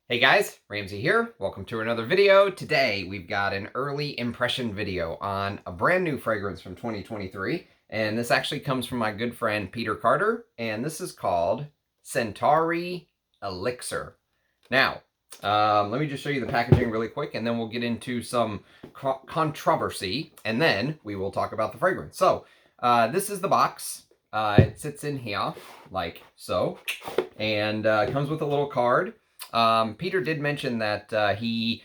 Hey guys, Ramsey here. Welcome to another video. Today we've got an early impression video on a brand new fragrance from 2023. And this actually comes from my good friend Peter Carter. And this is called Centauri Elixir. Now, let me just show you the packaging really quick and then we'll get into some controversy and then we will talk about the fragrance. So, this is the box. It sits in here like so. And it comes with a little card. Peter did mention that he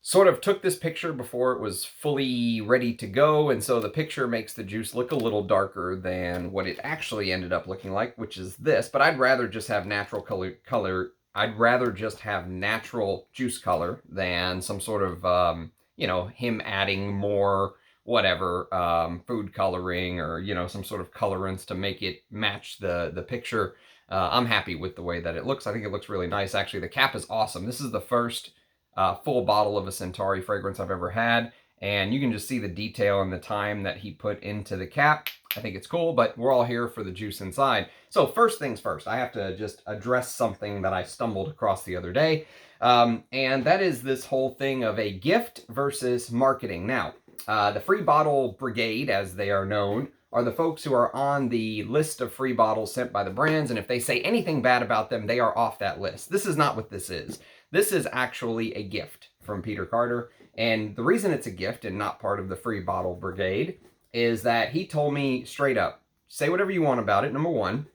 sort of took this picture before it was fully ready to go, and so the picture makes the juice look a little darker than what it actually ended up looking like, which is this. But I'd rather just have natural color. I'd rather just have natural juice color than some sort of, him adding more whatever, food coloring or, some sort of colorants to make it match the picture. I'm happy with the way that it looks. I think it looks really nice. Actually, the cap is awesome. This is the first full bottle of a Centauri fragrance I've ever had, and you can just see the detail and the time that he put into the cap. I think it's cool, but we're all here for the juice inside. So first things first, I have to just address something that I stumbled across the other day, and that is this whole thing of a gift versus marketing. Now, the free bottle brigade, as they are known, are the folks who are on the list of free bottles sent by the brands, and if they say anything bad about them, they are off that list. This is not what this is. This is actually a gift from Peter Carter, and the reason it's a gift and not part of the free bottle brigade is that he told me straight up, say whatever you want about it, number one.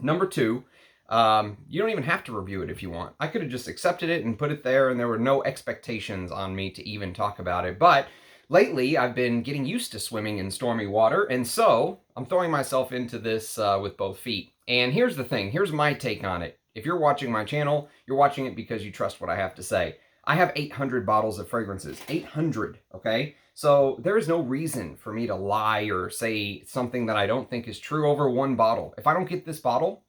Number two, you don't even have to review it if you want. I could have just accepted it and put it there, and there were no expectations on me to even talk about it, but lately, I've been getting used to swimming in stormy water, and so I'm throwing myself into this with both feet. And here's the thing. Here's my take on it. If you're watching my channel, you're watching it because you trust what I have to say. I have 800 bottles of fragrances. 800, okay? So there is no reason for me to lie or say something that I don't think is true over one bottle. If I don't get this bottle,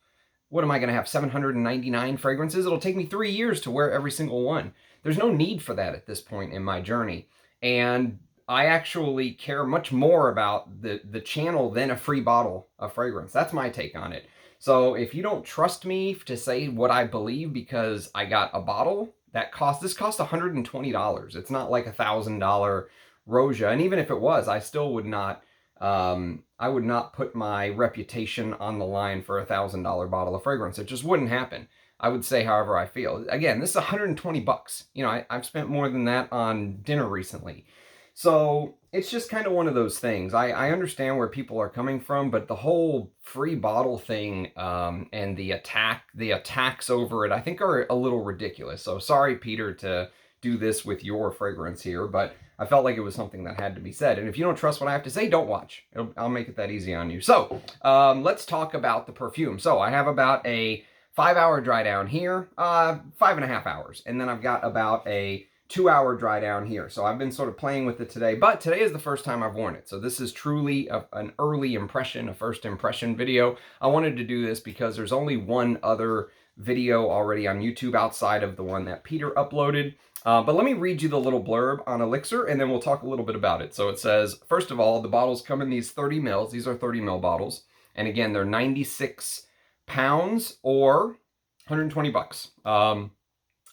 what am I going to have, 799 fragrances? It'll take me 3 years to wear every single one. There's no need for that at this point in my journey. And I actually care much more about the channel than a free bottle of fragrance. That's my take on it. So if you don't trust me to say what I believe because I got a bottle, this cost $120. It's not like $1,000 Roja. And even if it was, I still would not, I would not put my reputation on the line for $1,000 bottle of fragrance. It just wouldn't happen. I would say however I feel. Again, this is 120 bucks. You know, I've spent more than that on dinner recently. So it's just kind of one of those things. I understand where people are coming from, but the whole free bottle thing and the attacks over it, I think are a little ridiculous. So sorry, Peter, to do this with your fragrance here, but I felt like it was something that had to be said. And if you don't trust what I have to say, don't watch. I'll make it that easy on you. So let's talk about the perfume. So I have about a 5-hour dry down here, 5.5 hours. And then I've got about a 2-hour dry down here. So I've been sort of playing with it today, but today is the first time I've worn it. So this is truly an early impression, a first impression video. I wanted to do this because there's only one other video already on YouTube outside of the one that Peter uploaded. But let me read you the little blurb on Elixir and then we'll talk a little bit about it. So it says, first of all, the bottles come in these 30 mils. These are 30 mil bottles. And again, they're 96 pounds or 120 bucks.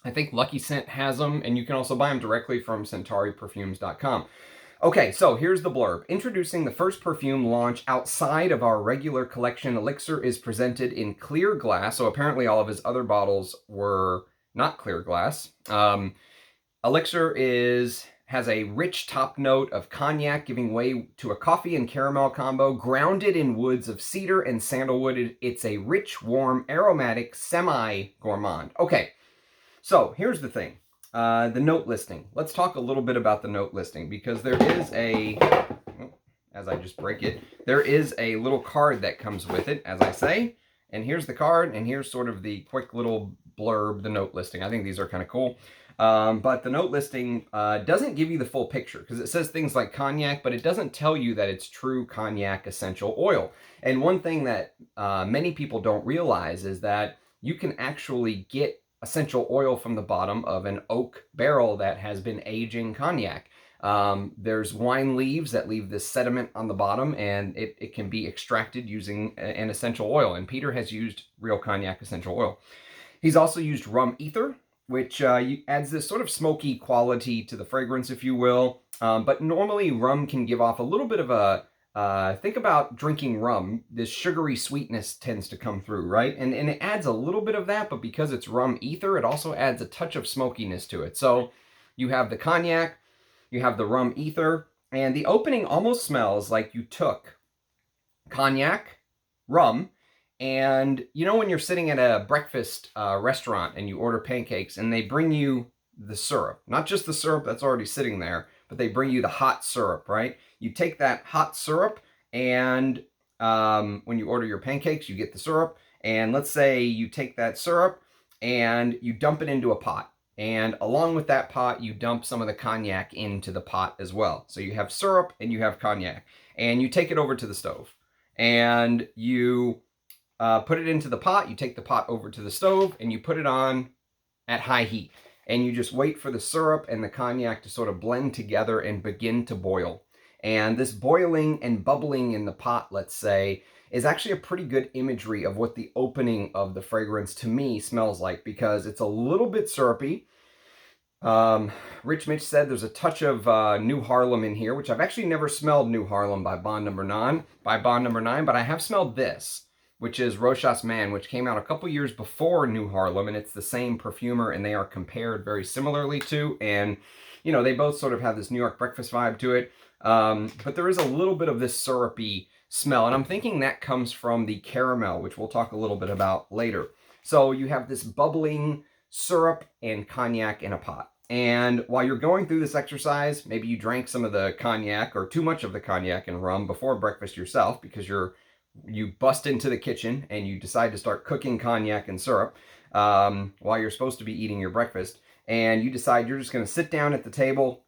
I think Lucky Scent has them, and you can also buy them directly from CentauriPerfumes.com. Okay, so here's the blurb. Introducing the first perfume launch outside of our regular collection, Elixir is presented in clear glass. So apparently all of his other bottles were not clear glass. Elixir has a rich top note of cognac giving way to a coffee and caramel combo grounded in woods of cedar and sandalwood. It's a rich, warm, aromatic, semi-gourmand. Okay. So here's the thing, the note listing. Let's talk a little bit about the note listing because there is as I just break it, there is a little card that comes with it, as I say. And here's the card, and here's sort of the quick little blurb, the note listing. I think these are kind of cool. But the note listing doesn't give you the full picture because it says things like cognac, but it doesn't tell you that it's true cognac essential oil. And one thing that many people don't realize is that you can actually get essential oil from the bottom of an oak barrel that has been aging cognac. There's wine leaves that leave this sediment on the bottom, and it can be extracted using an essential oil. And Peter has used real cognac essential oil. He's also used rum ether, which adds this sort of smoky quality to the fragrance, if you will. But normally rum can give off a little bit of a, think about drinking rum, this sugary sweetness tends to come through, right? And it adds a little bit of that, but because it's rum ether, it also adds a touch of smokiness to it. So you have the cognac, you have the rum ether, and the opening almost smells like you took cognac, rum, and you know when you're sitting at a breakfast restaurant and you order pancakes and they bring you the syrup, not just the syrup that's already sitting there, but they bring you the hot syrup, right? You take that hot syrup and when you order your pancakes, you get the syrup. And let's say you take that syrup and you dump it into a pot. And along with that pot, you dump some of the cognac into the pot as well. So you have syrup and you have cognac. And you take it over to the stove. And you put it into the pot. You take the pot over to the stove and you put it on at high heat. And you just wait for the syrup and the cognac to sort of blend together and begin to boil. And this boiling and bubbling in the pot, let's say, is actually a pretty good imagery of what the opening of the fragrance to me smells like, because it's a little bit syrupy. Rich Mitch said there's a touch of New Harlem in here, which I've actually never smelled New Harlem by Bond Number 9, but I have smelled this, which is Rochas Man, which came out a couple years before New Harlem, and it's the same perfumer, and they are compared very similarly to, and you know, they both sort of have this New York breakfast vibe to it, but there is a little bit of this syrupy smell, and I'm thinking that comes from the caramel, which we'll talk a little bit about later. So you have this bubbling syrup and cognac in a pot. And while you're going through this exercise, maybe you drank some of the cognac or too much of the cognac and rum before breakfast yourself, because you bust into the kitchen and you decide to start cooking cognac and syrup while you're supposed to be eating your breakfast. And you decide you're just going to sit down at the table,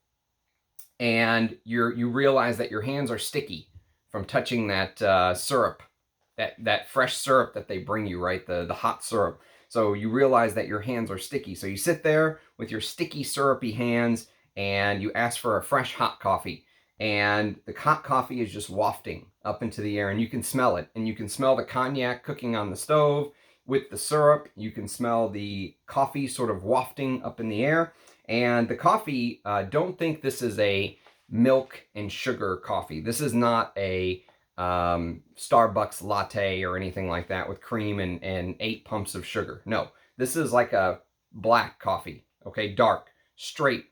and you realize that your hands are sticky from touching that syrup, that fresh syrup that they bring you, right? The hot syrup. So you realize that your hands are sticky. So you sit there with your sticky, syrupy hands and you ask for a fresh hot coffee. And the hot coffee is just wafting up into the air, and you can smell it. And you can smell the cognac cooking on the stove with the syrup. You can smell the coffee sort of wafting up in the air. And the coffee, don't think this is a milk and sugar coffee. This is not a Starbucks latte or anything like that with cream and 8 pumps of sugar. No, this is like a black coffee, okay? Dark, straight,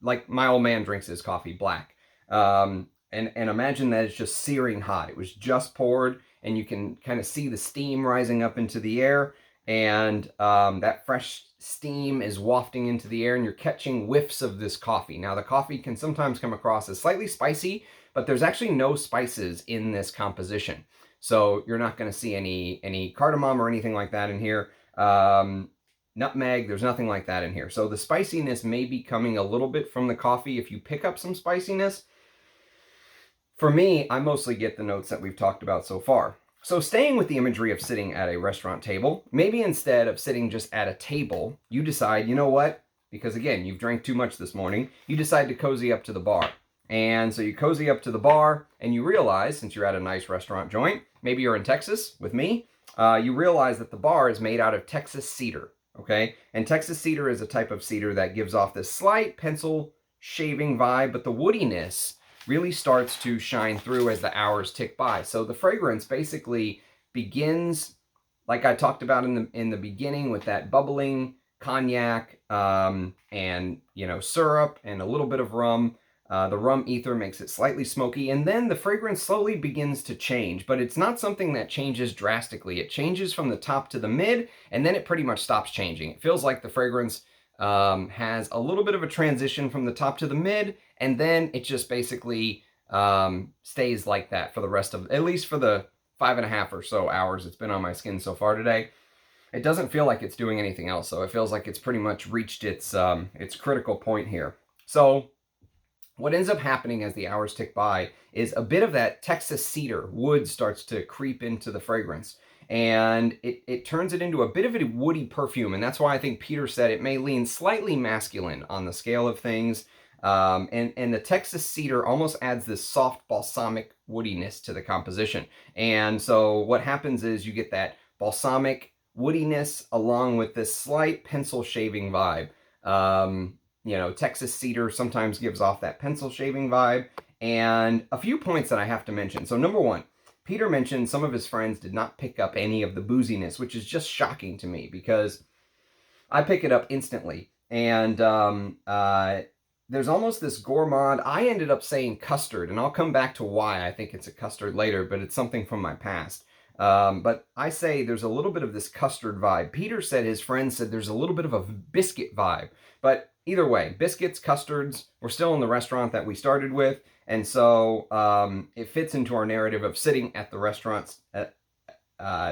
like my old man drinks his coffee, black. And imagine that it's just searing hot. It was just poured, and you can kind of see the steam rising up into the air, and that fresh steam is wafting into the air, and you're catching whiffs of this coffee. Now, the coffee can sometimes come across as slightly spicy, but there's actually no spices in this composition. So you're not going to see any cardamom or anything like that in here. Nutmeg, there's nothing like that in here. So the spiciness may be coming a little bit from the coffee if you pick up some spiciness. For me, I mostly get the notes that we've talked about so far. So staying with the imagery of sitting at a restaurant table, maybe instead of sitting just at a table, you decide, you know what? Because again, you've drank too much this morning, you decide to cozy up to the bar. And so you cozy up to the bar, and you realize, since you're at a nice restaurant joint, maybe you're in Texas with me, you realize that the bar is made out of Texas cedar, okay? And Texas cedar is a type of cedar that gives off this slight pencil shaving vibe, but the woodiness really starts to shine through as the hours tick by. So the fragrance basically begins, like I talked about in the beginning, with that bubbling cognac and, you know, syrup and a little bit of rum. The rum ether makes it slightly smoky, and then the fragrance slowly begins to change, but it's not something that changes drastically. It changes from the top to the mid, and then it pretty much stops changing. It feels like the fragrance has a little bit of a transition from the top to the mid, and then it just basically stays like that for the rest of, at least for the 5.5 or so hours it's been on my skin so far today. It doesn't feel like it's doing anything else, so it feels like it's pretty much reached its critical point here. So what ends up happening as the hours tick by is a bit of that Texas cedar wood starts to creep into the fragrance. And it turns it into a bit of a woody perfume. And that's why I think Peter said it may lean slightly masculine on the scale of things. And the Texas cedar almost adds this soft balsamic woodiness to the composition. And so what happens is you get that balsamic woodiness along with this slight pencil shaving vibe. You know, Texas cedar sometimes gives off that pencil shaving vibe. And a few points that I have to mention. So number one, Peter mentioned some of his friends did not pick up any of the booziness, which is just shocking to me because I pick it up instantly. And there's almost this gourmand. I ended up saying custard, and I'll come back to why I think it's a custard later, but it's something from my past. But I say there's a little bit of this custard vibe. Peter said his friend said there's a little bit of a biscuit vibe. But either way, biscuits, custards, we're still in the restaurant that we started with. And so it fits into our narrative of sitting at the restaurants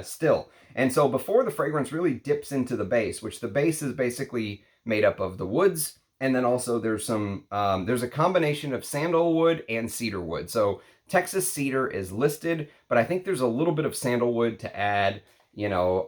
still. And so before the fragrance really dips into the base, which the base is basically made up of the woods, and then also there's some, there's a combination of sandalwood and cedar wood. So Texas cedar is listed, but I think there's a little bit of sandalwood to add, you know,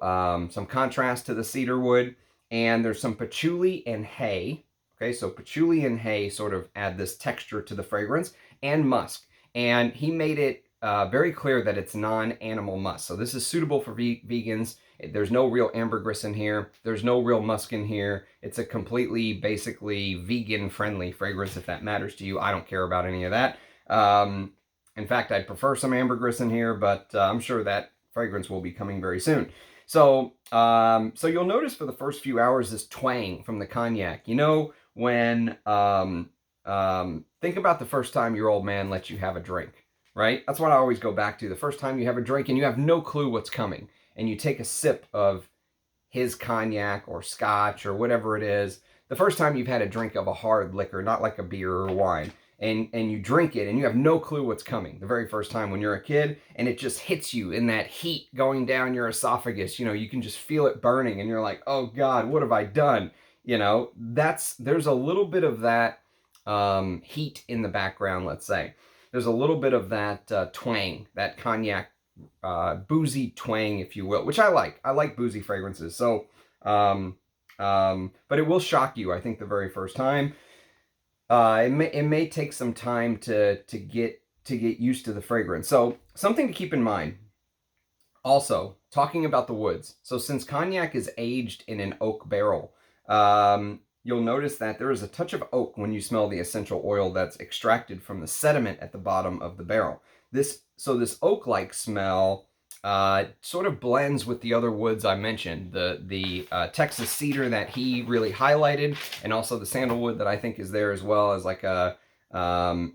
some contrast to the cedar wood. And there's some patchouli and hay. Okay, so patchouli and hay sort of add this texture to the fragrance, and musk. And he made it very clear that it's non-animal musk. So this is suitable for vegans. There's no real ambergris in here. There's no real musk in here. It's a completely, basically vegan-friendly fragrance, if that matters to you. I don't care about any of that. In fact, I'd prefer some ambergris in here, but I'm sure that fragrance will be coming very soon. So, so you'll notice for the first few hours this twang from the cognac. You know, when think about the first time your old man let you have a drink, right? That's what I always go back to. The first time you have a drink and you have no clue what's coming, and you take a sip of his cognac or scotch or whatever it is. The first time you've had a drink of a hard liquor, not like a beer or wine, and you drink it and you have no clue what's coming the very first time when you're a kid, and it just hits you in that heat going down your esophagus. You know, you can just feel it burning and you're like, oh God, what have I done? You know, there's a little bit of that heat in the background, let's say. There's a little bit of that twang, that cognac boozy twang, if you will, which I like. I like boozy fragrances. So, but it will shock you, I think, the very first time. It may take some time to get used to the fragrance. So something to keep in mind. Also, talking about the woods. So since cognac is aged in an oak barrel, you'll notice that there is a touch of oak when you smell the essential oil that's extracted from the sediment at the bottom of the barrel. This oak-like smell sort of blends with the other woods I mentioned, the Texas cedar that he really highlighted, and also the sandalwood that I think is there as well as like a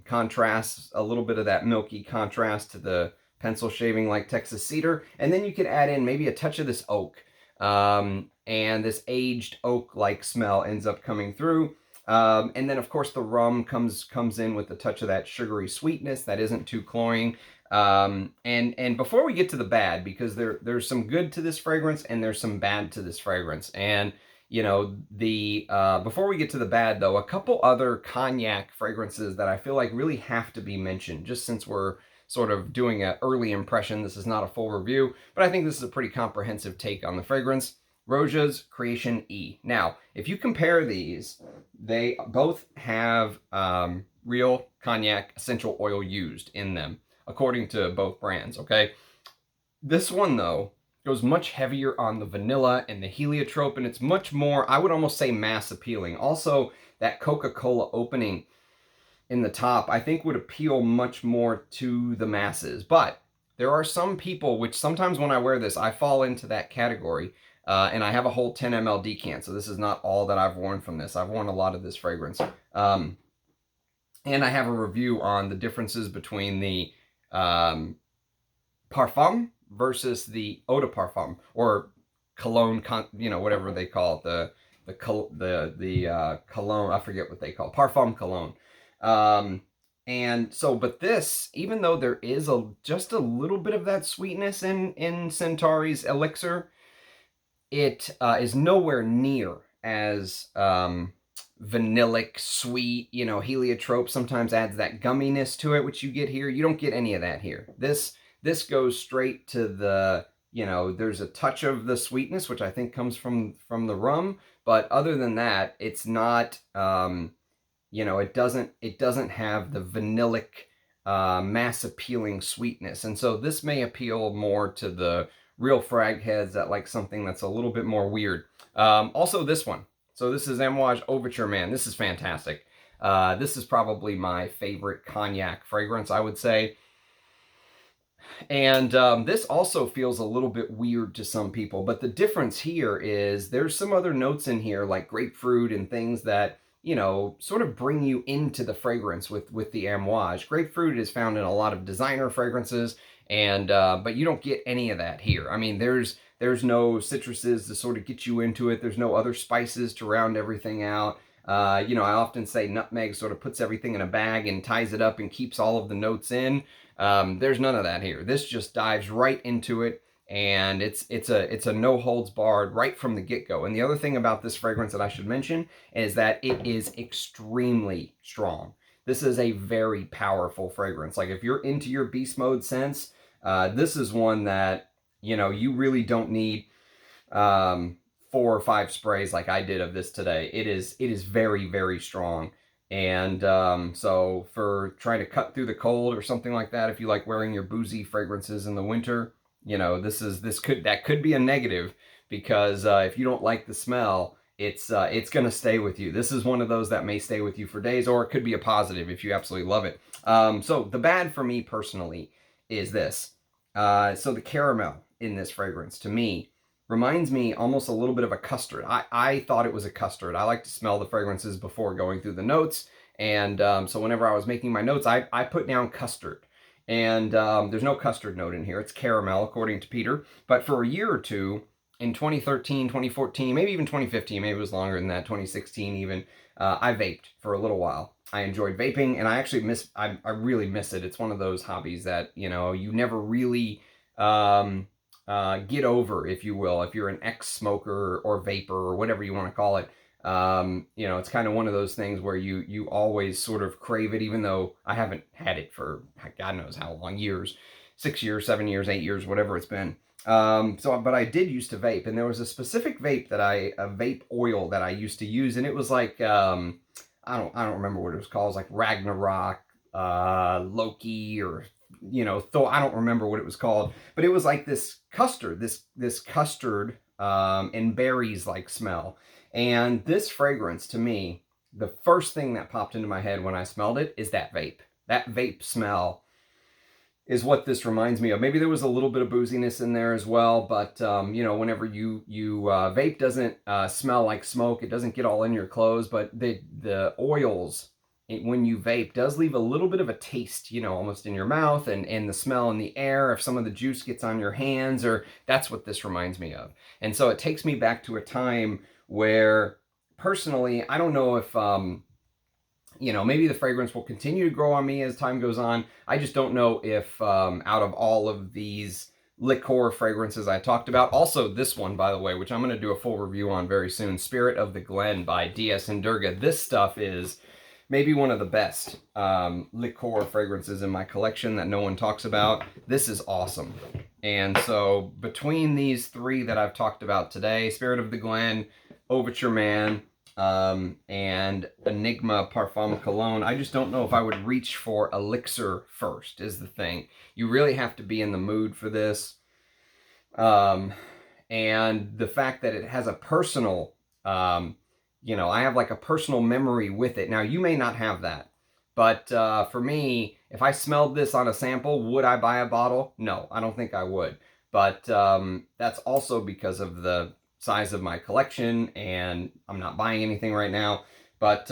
contrast, a little bit of that milky contrast to the pencil shaving like Texas cedar. And then you could add in maybe a touch of this oak. And this aged oak-like smell ends up coming through. And then, of course, the rum comes in with a touch of that sugary sweetness that isn't too cloying. And before we get to the bad, because there's some good to this fragrance and there's some bad to this fragrance. And, you know, before we get to the bad, though, a couple other cognac fragrances that I feel like really have to be mentioned, just since we're sort of doing an early impression. This is not a full review, but I think this is a pretty comprehensive take on the fragrance. Roja's Creation E. Now, if you compare these, they both have real cognac essential oil used in them, according to both brands, okay? This one, though, goes much heavier on the vanilla and the heliotrope, and it's much more, I would almost say, mass appealing. Also, that Coca-Cola opening in the top, I think, would appeal much more to the masses. But there are some people, which sometimes when I wear this, I fall into that category. And I have a whole 10 ml decant, so this is not all that I've worn from this. I've worn a lot of this fragrance. And I have a review on the differences between the Parfum versus the Eau de Parfum, or cologne, you know, whatever they call it, the cologne, I forget what they call it, Parfum cologne. And so, but this, even though there is just a little bit of that sweetness in Centauri's Elixir, it is nowhere near as vanillic, sweet. You know, heliotrope sometimes adds that gumminess to it, which you get here. You don't get any of that here. This goes straight to the, you know, there's a touch of the sweetness, which I think comes from the rum, but other than that, it's not, you know, it doesn't have the vanillic, mass appealing sweetness. And so this may appeal more to the real frag heads that like something that's a little bit more weird. Also this one. So this is Amouage Overture Man. This is fantastic. This is probably my favorite cognac fragrance, I would say. And this also feels a little bit weird to some people, but the difference here is there's some other notes in here like grapefruit and things that, you know, sort of bring you into the fragrance with the Amouage. Grapefruit is found in a lot of designer fragrances, and but you don't get any of that here. I mean, there's no citruses to sort of get you into it. There's no other spices to round everything out. You know, I often say nutmeg sort of puts everything in a bag and ties it up and keeps all of the notes in. There's none of that here. This just dives right into it, and it's a no holds barred right from the get-go. And the other thing about this fragrance that I should mention is that it is extremely strong. This is a very powerful fragrance. Like if you're into your beast mode scents, this is one that, you know, you really don't need 4 or 5 sprays like I did of this today. It is very, very strong. And so for trying to cut through the cold or something like that, if you like wearing your boozy fragrances in the winter, you know, that could be a negative, because if you don't like the smell, it's gonna stay with you. This is one of those that may stay with you for days, or it could be a positive if you absolutely love it. So the bad for me personally is this. So the caramel in this fragrance, to me, reminds me almost a little bit of a custard. I thought it was a custard. I like to smell the fragrances before going through the notes. And so whenever I was making my notes, I put down custard. And there's no custard note in here. It's caramel, according to Peter. But for a year or two, in 2013, 2014, maybe even 2015, maybe it was longer than that, 2016 even, I vaped for a little while. I enjoyed vaping, and I actually I really miss it. It's one of those hobbies that, you know, you never really get over, if you will, if you're an ex-smoker or vapor or whatever you want to call it. You know, it's kind of one of those things where you always sort of crave it, even though I haven't had it for God knows how long, years, 6 years, 7 years, 8 years, whatever it's been. But I did used to vape, and there was a specific vape a vape oil that I used to use, and it was like, I don't remember what it was called. It was like Ragnarok, Loki, or, you know, I don't remember what it was called, but it was like this custard, this custard and berries like smell. And this fragrance, to me, the first thing that popped into my head when I smelled it is that vape. That vape smell is what this reminds me of. Maybe there was a little bit of booziness in there as well, but you know, whenever you vape doesn't smell like smoke. It doesn't get all in your clothes, but the oils, when you vape, does leave a little bit of a taste, you know, almost in your mouth, and the smell in the air if some of the juice gets on your hands, or that's what this reminds me of. And so it takes me back to a time where, personally, I don't know if you know, maybe the fragrance will continue to grow on me as time goes on. I just don't know if out of all of these liqueur fragrances I talked about, also this one, by the way, which I'm going to do a full review on very soon, Spirit of the Glen by DS and Durga. This stuff is maybe one of the best liqueur fragrances in my collection that no one talks about. This is awesome. And so between these 3 that I've talked about today, Spirit of the Glen, Overture Man, and Enigma Parfum Cologne, I just don't know if I would reach for Elixir first, is the thing. You really have to be in the mood for this. And the fact that it has a personal, you know, I have like a personal memory with it. Now, you may not have that, but for me, if I smelled this on a sample, would I buy a bottle? No, I don't think I would. But that's also because of the size of my collection, and I'm not buying anything right now. But,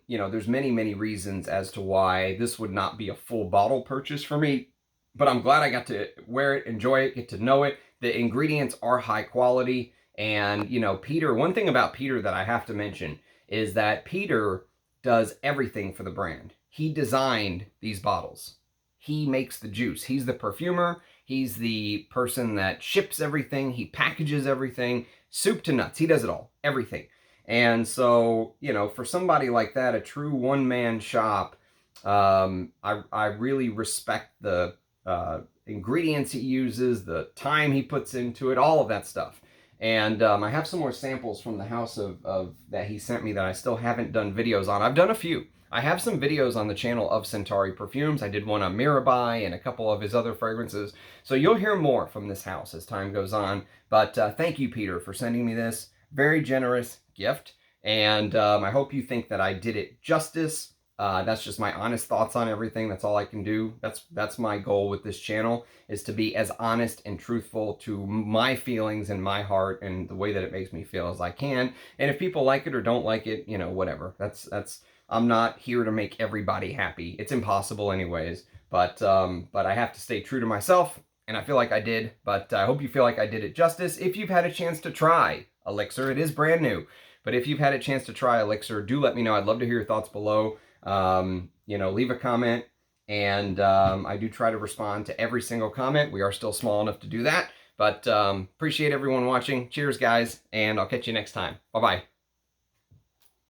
you know, there's many, many reasons as to why this would not be a full bottle purchase for me. But I'm glad I got to wear it, enjoy it, get to know it. The ingredients are high quality. And, you know, Peter, one thing about Peter that I have to mention is that Peter does everything for the brand. He designed these bottles. He makes the juice. He's the perfumer. He's the person that ships everything. He packages everything, soup to nuts. He does it all, everything. And so, you know, for somebody like that, a true one-man shop, I really respect the ingredients he uses, the time he puts into it, all of that stuff. And I have some more samples from the house of that he sent me that I still haven't done videos on. I've done a few. I have some videos on the channel of Centauri Perfumes. I did one on Mirabai and a couple of his other fragrances. So you'll hear more from this house as time goes on. But thank you, Peter, for sending me this very generous gift. And I hope you think that I did it justice. That's just my honest thoughts on everything. That's all I can do. That's my goal with this channel, is to be as honest and truthful to my feelings and my heart and the way that it makes me feel as I can. And if people like it or don't like it, you know, whatever. I'm not here to make everybody happy. It's impossible anyways. But I have to stay true to myself, and I feel like I did. But I hope you feel like I did it justice. If you've had a chance to try Elixir, it is brand new. But if you've had a chance to try Elixir, do let me know. I'd love to hear your thoughts below. You know, leave a comment, and I do try to respond to every single comment. We are still small enough to do that, but appreciate everyone watching. Cheers, guys, and I'll catch you next time. Bye-bye.